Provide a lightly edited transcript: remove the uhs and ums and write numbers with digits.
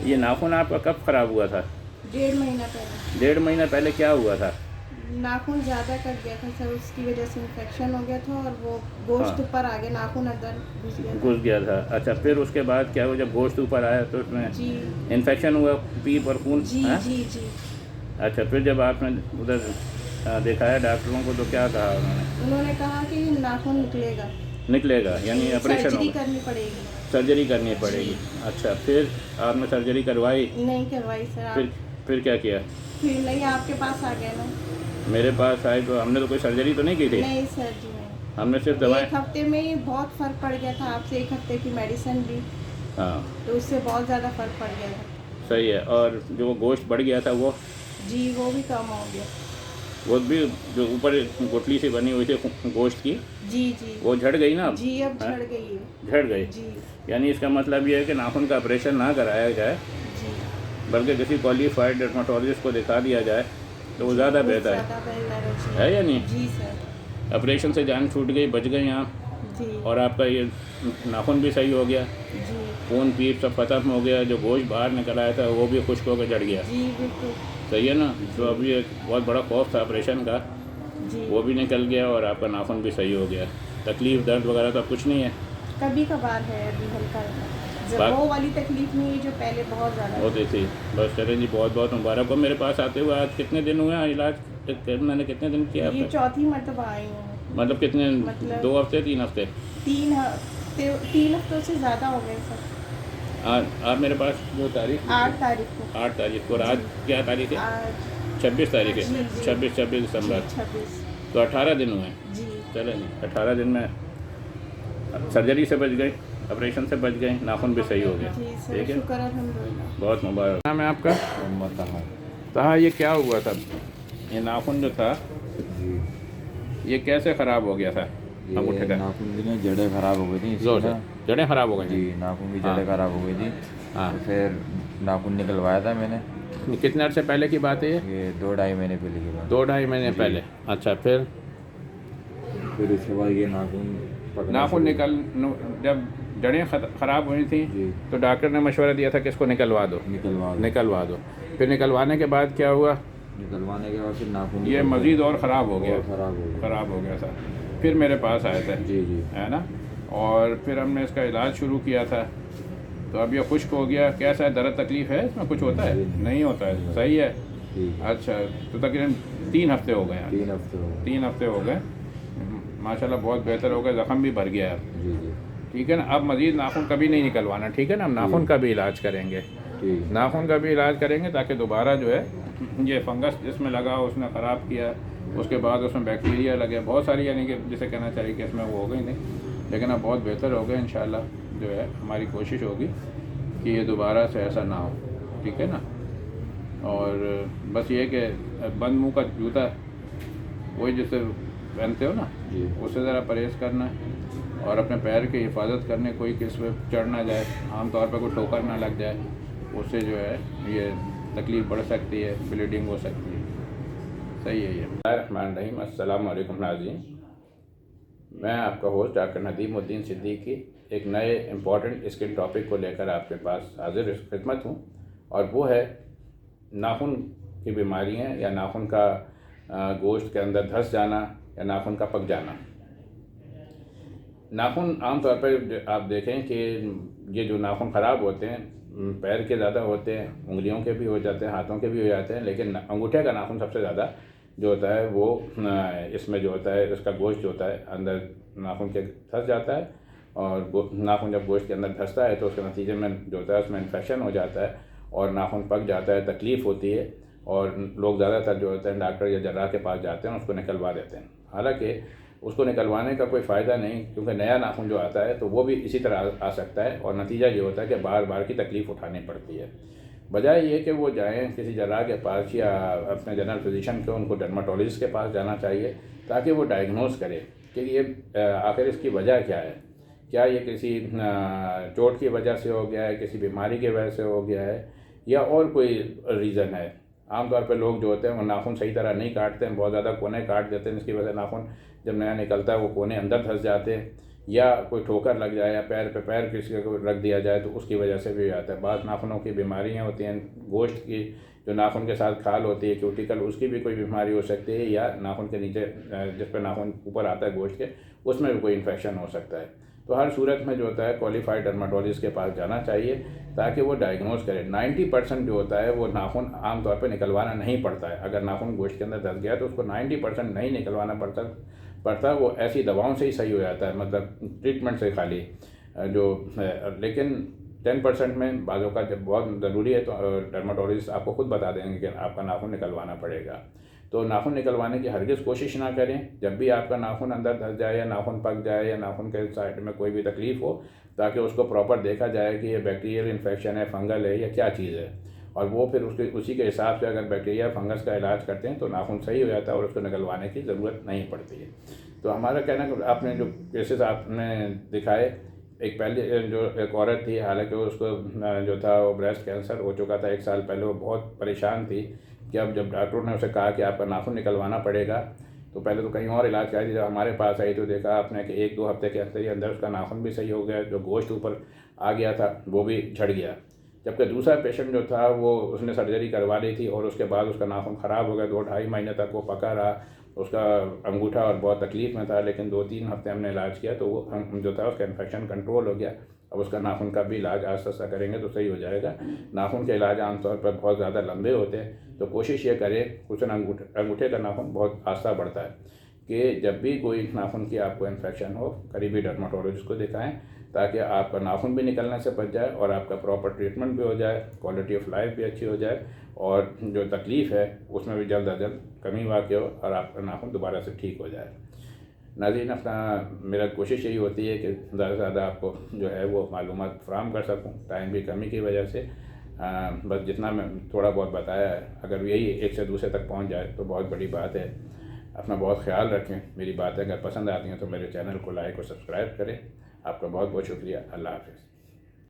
ये नाखून आपका कब ख़राब हुआ था? 1.5 महीना पहले। 1.5 महीना पहले क्या हुआ था? नाखून ज़्यादा कट गया था सर, उसकी वजह से इन्फेक्शन हो गया था और वो हाँ, गोश्त ऊपर आ गया, नाखून अंदर घुस गया था। घुस गया था। अच्छा, फिर उसके बाद क्या हुआ जब गोश्त ऊपर आया तो जी उसमें इन्फेक्शन हुआ, पीप और खून? जी हाँ। जी जी। अच्छा, फिर जब आपने उधर दिखाया डॉक्टरों को तो क्या कहा उन्होंने? उन्होंने कहा कि नाखून निकलेगा। निकलेगा यानी जी, ऑपरेशन सर्जरी होगा? करनी पड़ेगी। सर्जरी करनी जी। पड़ेगी। अच्छा, फिर आपने सर्जरी करवाई? नहीं करवाई सर आप। फिर क्या किया? फिर नहीं, आपके पास आ गए ना। मेरे पास आए तो हमने तो कोई सर्जरी तो नहीं की थी। नहीं सर जी नहीं। हमने सिर्फ दवाएं। 1 हफ्ते में ही बहुत फ़र्क पड़ गया था, आपसे 1 हफ्ते की मेडिसिन ली हाँ, तो उससे बहुत ज़्यादा फ़र्क पड़ गया था। सही है। और जो गोश्त बढ़ गया था जी वो भी कम हो गया। वो भी, जो ऊपर गुठली सी बनी हुई थी गोश्त की, जी जी। वो झड़ गई ना अब? जी अब हाँ, झड़ गई है। झड़ गई। जी यानी इसका मतलब ये है कि नाखून का ऑपरेशन ना कराया जाए, जी बल्कि किसी क्वालिफाइड डर्माटोलॉजिस्ट को दिखा दिया जाए तो वो जी। ज़्यादा कुछ बेहतर ज़्यादा बेहतर है या नहीं? जी सर। ऑपरेशन से जान छूट गई, बच गई आप, जी और आपका ये नाखून भी सही हो गया, जी खून पीप सब ख़त्म हो गया, जो गोश्त बाहर निकल आया था वो भी खुश्क होकर जड़ गया। जी बिल्कुल। सही है ना? तो जी अभी एक बहुत बड़ा खौफ था ऑपरेशन का, जी। वो भी निकल गया और आपका नाखून भी सही हो गया। तकलीफ़ दर्द वगैरह तो अब कुछ नहीं है? कभी कभार है अभी हल्का हल्का, जब बात वो वाली तकलीफ नहीं है जो पहले बहुत ज़्यादा होती थी। थी। बस चलें जी, बहुत बहुत मुबारक हो मेरे पास आते हुए। आज कितने दिन हुए हैं इलाज? मैंने कितने दिन किया ये आपका? चौथी मरतबा आई हूँ। मतलब कितने? मतलब 2 हफ्ते, 3 हफ्ते? 3 हफ्तों से ज़्यादा हो गए सर। आप मेरे पास जो तारीख लिखी? 8 तारीख को। 8 तारीख को। और आज जी क्या तारीख है? आज 26 तारीख है। जी जी। 26 दिसंबर। जी 26। तो 18 दिन हुए हैं। जी चलें जी, 18 दिन में सर्जरी से बच गए, ऑपरेशन से बच गए, नाखून भी सही हो गए। जी सर, ठीक है, शुक्र अल्हम्दुलिल्लाह। बहुत मुबारक। नाम है आपका? मोहम्मद तहा। कहा ये क्या हुआ था? ये नाखून जो था जी, ये कैसे ख़राब हो गया था? अंगूठे ये का? नाखून की ना जड़ें खराब हो गई थी इसकी जोर से। ना। जड़ें ख़राब हो गई जी, हैं? नाखून की हाँ जड़ें खराब हो गई थी। हाँ। तो फिर नाखून निकलवाया था मैंने। ये कितने अर्से पहले की बात है ये? ये 2-2.5 महीने पहले की बात। 2-2.5 महीने जी। पहले। अच्छा, फिर फिर उसके बाद ये नाखून पकना नाखून शुरू- जब जड़ें ख़राब हुई थी जी, तो डॉक्टर ने मशवरा दिया था कि इसको निकलवा दो। निकलवा दो। फिर निकलवाने के बाद क्या हुआ? निकलवाने के बाद फिर नाखून ये निकल मज़ीद गया। और ख़राब हो गया। और खराब हो गया। ख़राब हो गया था। फिर मेरे पास आए थे, जी जी। है ना? और फिर हमने इसका इलाज शुरू किया था। तो अब ये खुश्क हो गया। कैसा है, दर्द तकलीफ़ है इसमें? कुछ होता है? नहीं होता है। सही है। जी, अच्छा, तो तकरीबन 3 हफ्ते हो गए हैं। 3 हफ्ते हो गए। 3 हफ्ते हो गए। माशाल्लाह बहुत बेहतर हो गया, ज़ख़म भी भर गया है। जी जी। ठीक है ना? अब मज़ीद नाखून कभी नहीं निकलवाना, ठीक है ना? हम नाखून का भी इलाज करेंगे। ठीक। नाखून का भी इलाज करेंगे ताकि दोबारा जो है ये फंगस जिसमें लगा उसने ख़राब किया, उसके बाद उसमें बैक्टीरिया लगे, बहुत सारी, यानी कि जिसे कहना चाहिए कि इसमें वो हो गई नहीं, लेकिन अब बहुत बेहतर हो गए इंशाल्लाह। जो है हमारी कोशिश होगी कि ये दोबारा से ऐसा ना हो, ठीक है ना? और बस ये कि बंद मुँह का जूता वही जिससे पहनते हो ना, जी। उससे ज़रा परहेज़ करना है, और अपने पैर की हिफाजत करने, कोई किस पे चढ़ ना जाए, आम तौर पर कोई ठोकर ना लग जाए, उससे जो है ये तकलीफ़ बढ़ सकती है, ब्लीडिंग हो सकती है। सही है ये। बिस्मिल्लाहिर्रहमानिर्रहीम। अस्सलाम वालेकुम नाज़रीन, मैं आपका होस्ट डॉक्टर नदीमुद्दीन सिद्दीकी एक नए इम्पॉर्टेंट स्किन टॉपिक को लेकर आपके पास हाजिर खिदमत हूँ, और वो है नाखून की बीमारियाँ या नाखून का गोश्त के अंदर धंस जाना या नाखून का पक जाना। नाखून आम तौर पर आप देखें कि ये जो नाखून ख़राब होते हैं पैर के ज़्यादा होते हैं, उंगलियों के भी हो जाते हैं, हाथों के भी हो जाते हैं, लेकिन अंगूठे का नाखून सबसे ज़्यादा जो होता है वो इसमें जो होता है इसका गोश्त जो होता है अंदर नाखून के धंस जाता है, और नाखून जब गोश्त के अंदर धंसता है तो उसके नतीजे में जो होता है उसमें इन्फेक्शन हो जाता है और नाखून पक जाता है, तकलीफ़ होती है, और लोग ज़्यादातर जो होते हैं डॉक्टर या जर्राह के पास जाते हैं, उसको निकलवा देते हैं। हालांकि उसको निकलवाने का कोई फ़ायदा नहीं, क्योंकि नया नाखून जो आता है तो वो भी इसी तरह आ सकता है, और नतीजा ये होता है कि बार बार की तकलीफ़ उठानी पड़ती है। बजाय ये कि वो जाएँ किसी जर्राह के पास या अपने जनरल फिजिशियन के, उनको डर्माटोलॉजिस्ट के पास जाना चाहिए ताकि वो डायग्नोस करे कि ये आखिर इसकी वजह क्या है। क्या ये किसी चोट की वजह से हो गया है, किसी बीमारी की वजह से हो गया है, या और कोई रीज़न है। आमतौर पर लोग जो होते हैं वो नाखून सही तरह नहीं काटते हैं, बहुत ज़्यादा कोने काट देते हैं, इसकी वजह से नाखून जब नया निकलता है वो कोने अंदर धंस जाते हैं, या कोई ठोकर लग जाए या पैर पे पैर किसी को रख दिया जाए तो उसकी वजह से भी आता है। बाद नाखूनों की बीमारियां होती हैं, गोश्त की जो नाखून के साथ खाल होती है क्यूटिकल, उसकी भी कोई बीमारी हो सकती है, या नाखून के नीचे जिस पर नाखून ऊपर आता है गोश्त के, उसमें भी कोई इन्फेक्शन हो सकता है। तो हर सूरत में जो होता है क्वालिफाइड डर्माटोलॉजिस्ट के पास जाना चाहिए ताकि वो डायग्नोज करे। 90% जो होता है वो नाखून आमतौर पर निकलवाना नहीं पड़ता है। अगर नाखून गोश्त के अंदर धस गया तो उसको 90% नहीं निकलवाना पड़ता, वो ऐसी दवाओं से ही सही हो जाता है, मतलब ट्रीटमेंट से खाली जो है। लेकिन 10% में बाज़ों का जब बहुत ज़रूरी है तो डर्माटोलॉजिस्ट आपको खुद बता देंगे कि आपका नाखून निकलवाना पड़ेगा। तो नाखून निकलवाने की हरगिज़ कोशिश ना करें जब भी आपका नाखून अंदर धस जाए या नाखून पक जाए या नाखून के साइड में कोई भी तकलीफ़ हो, ताकि उसको प्रॉपर देखा जाए कि ये बैक्टीरियल इन्फेक्शन है, फंगल है या क्या चीज़ है, और वो फिर उसी के हिसाब से अगर बैक्टीरिया फंगस का इलाज करते हैं तो नाखून सही हो जाता है और उसको निकलवाने की ज़रूरत नहीं पड़ती है। तो हमारा कहना है कि आपने जो केसेस आपने दिखाए, एक पहले जो एक औरत थी, हालांकि उसको जो था वो ब्रेस्ट कैंसर हो चुका था 1 साल पहले, वो बहुत परेशान थी कि अब जब डॉक्टरों ने उसे कहा कि आपका नाखून निकलवाना पड़ेगा, तो पहले तो कहीं और इलाज कराई थी। जब हमारे पास आई तो देखा आपने कि 1-2 हफ्ते के अंदर ही अंदर उसका नाखून भी सही हो गया, जो गोश्त ऊपर आ गया था वो भी झड़ गया। जबकि दूसरा पेशेंट जो था वो उसने सर्जरी करवा ली थी और उसके बाद उसका नाखून ख़राब हो गया, 2-2.5 महीने तक वो पका रहा, उसका अंगूठा और बहुत तकलीफ़ में था। लेकिन 2-3 हफ्ते हमने इलाज किया तो वो जो था उसका इन्फेक्शन कंट्रोल हो गया। अब उसका नाखून का भी इलाज आस्ता आस्ता करेंगे तो सही हो जाएगा। नाखून के इलाज आमतौर पर बहुत ज़्यादा लंबे होते हैं, तो कोशिश ये करें, कुछ अंगूठे का नाखून बहुत आस्ता बढ़ता है, कि जब भी कोई नाखून की आपको इन्फेक्शन हो करीबी डर्माटोलॉजिस्ट को दिखाएं, ताकि आपका नाखून भी निकलने से बच जाए और आपका प्रॉपर ट्रीटमेंट भी हो जाए, क्वालिटी ऑफ लाइफ भी अच्छी हो जाए, और जो तकलीफ़ है उसमें भी जल्द अज जल्द कमी वाक़ हो और आपका नाखून दोबारा से ठीक हो जाए। नाज़रीन, मेरा कोशिश यही होती है कि ज़्यादा से ज़्यादा आपको जो है वो मालूमात फ़राहम कर सकूँ, टाइम की कमी की वजह से। बस जितना मैं थोड़ा बहुत बताया है, अगर यही एक से दूसरे तक पहुँच जाए तो बहुत बड़ी बात है। अपना बहुत ख्याल रखें। मेरी बातें अगर पसंद आती हैं तो मेरे चैनल को लाइक और सब्सक्राइब करें। आपका बहुत बहुत शुक्रिया। अल्लाह हाफ़िज़।